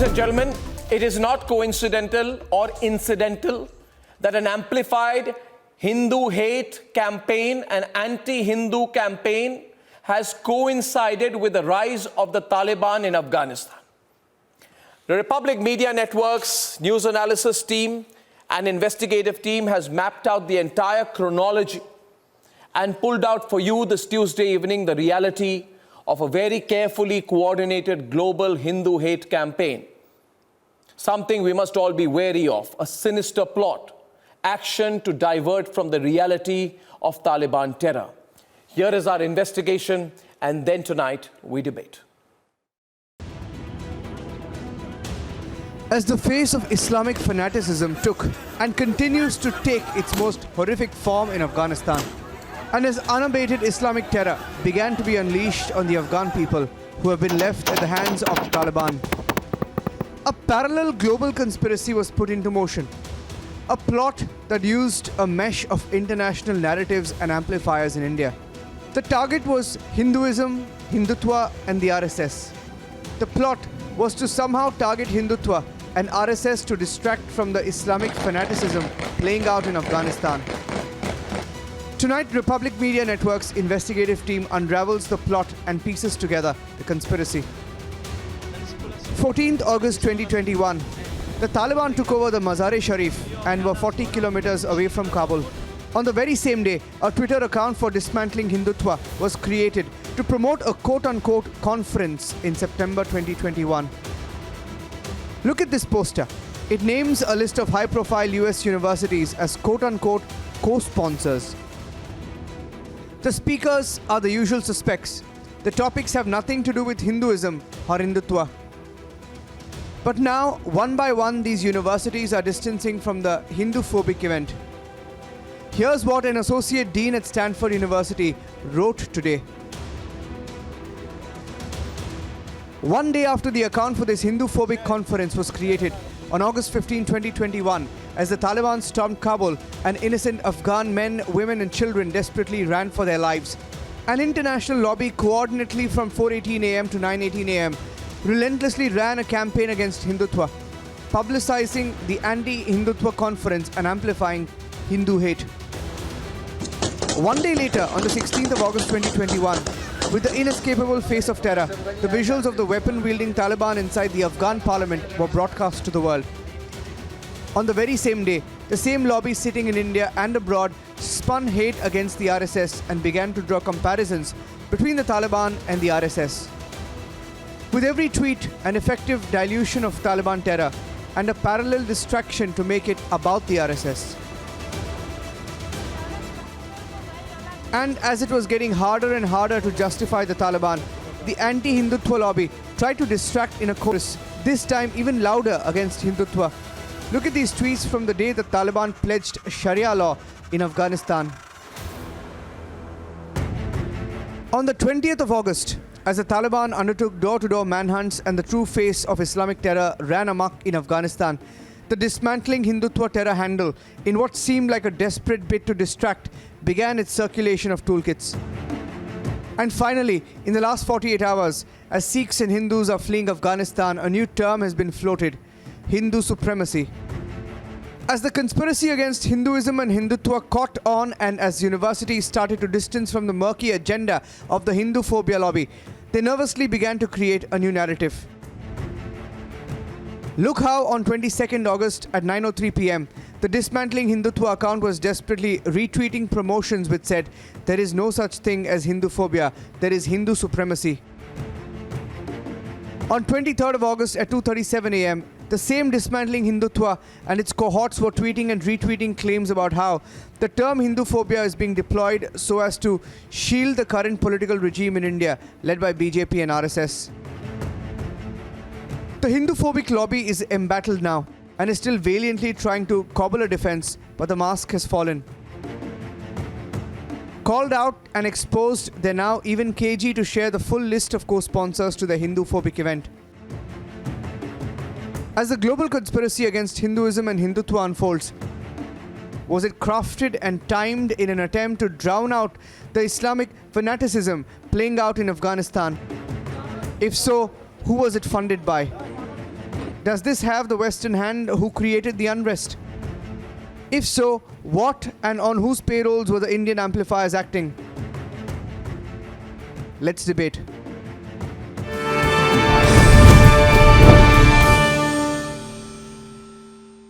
and gentlemen, it is not coincidental or incidental that an amplified Hindu hate campaign and anti-Hindu campaign has coincided with the rise of the Taliban in Afghanistan. The Republic Media Network's news analysis team and investigative team has mapped out the entire chronology and pulled out for you this Tuesday evening the reality of a very carefully coordinated global Hindu hate campaign. Something we must all be wary of, a sinister plot, action to divert from the reality of Taliban terror. Here is our investigation, and then tonight we debate. As the face of Islamic fanaticism took and continues to take its most horrific form in Afghanistan, and as unabated Islamic terror began to be unleashed on the Afghan people who have been left at the hands of the Taliban, a parallel global conspiracy was put into motion. A plot that used a mesh of international narratives and amplifiers in India. The target was Hinduism, Hindutva and the RSS. The plot was to somehow target Hindutva and RSS to distract from the Islamic fanaticism playing out in Afghanistan. Tonight, Republic Media Network's investigative team unravels the plot and pieces together the conspiracy. 14th August 2021, the Taliban took over the Mazar-e-Sharif and were 40 kilometers away from Kabul. On the very same day, a Twitter account for dismantling Hindutva was created to promote a quote-unquote conference in September 2021. Look at this poster. It names a list of high-profile US universities as quote-unquote co-sponsors. The speakers are the usual suspects. The topics have nothing to do with Hinduism or Hindutva. But now, one by one, these universities are distancing from the Hindu-phobic event. Here's what an associate dean at Stanford University wrote today. One day after the account for this Hindu-phobic conference was created, on August 15, 2021, as the Taliban stormed Kabul and innocent Afghan men, women and children desperately ran for their lives, an international lobby coordinately from 4:18 a.m. to 9:18 a.m. relentlessly ran a campaign against Hindutva, publicizing the anti-Hindutva conference and amplifying Hindu hate. One day later, on the 16th of August 2021, with the inescapable face of terror, the visuals of the weapon-wielding Taliban inside the Afghan parliament were broadcast to the world. On the very same day, the same lobby sitting in India and abroad spun hate against the RSS and began to draw comparisons between the Taliban and the RSS. With every tweet, an effective dilution of Taliban terror and a parallel distraction to make it about the RSS. And as it was getting harder and harder to justify the Taliban, the anti-Hindutva lobby tried to distract in a chorus, this time even louder against Hindutva. Look at these tweets from the day the Taliban pledged Sharia law in Afghanistan. On the 20th of August, as the Taliban undertook door-to-door manhunts and the true face of Islamic terror ran amok in Afghanistan, the dismantling Hindutva terror handle, in what seemed like a desperate bid to distract, began its circulation of toolkits. And finally, in the last 48 hours, as Sikhs and Hindus are fleeing Afghanistan, a new term has been floated: Hindu supremacy. As the conspiracy against Hinduism and Hindutva caught on and as universities started to distance from the murky agenda of the Hindu-phobia lobby, they nervously began to create a new narrative. Look how on 22nd August at 9:03 p.m., the dismantling Hindutva account was desperately retweeting promotions which said, "There is no such thing as Hindu-phobia, there is Hindu supremacy." On 23rd of August at 2:37 a.m., the same dismantling Hindutva and its cohorts were tweeting and retweeting claims about how the term Hindu-phobia is being deployed so as to shield the current political regime in India, led by BJP and RSS. The Hindu-phobic lobby is embattled now and is still valiantly trying to cobble a defense, but the mask has fallen. Called out and exposed, they're now even cagey to share the full list of co-sponsors to the Hindu-phobic event. As the global conspiracy against Hinduism and Hindutva unfolds, was it crafted and timed in an attempt to drown out the Islamic fanaticism playing out in Afghanistan? If so, who was it funded by? Does this have the Western hand who created the unrest? If so, what and on whose payrolls were the Indian amplifiers acting? Let's debate.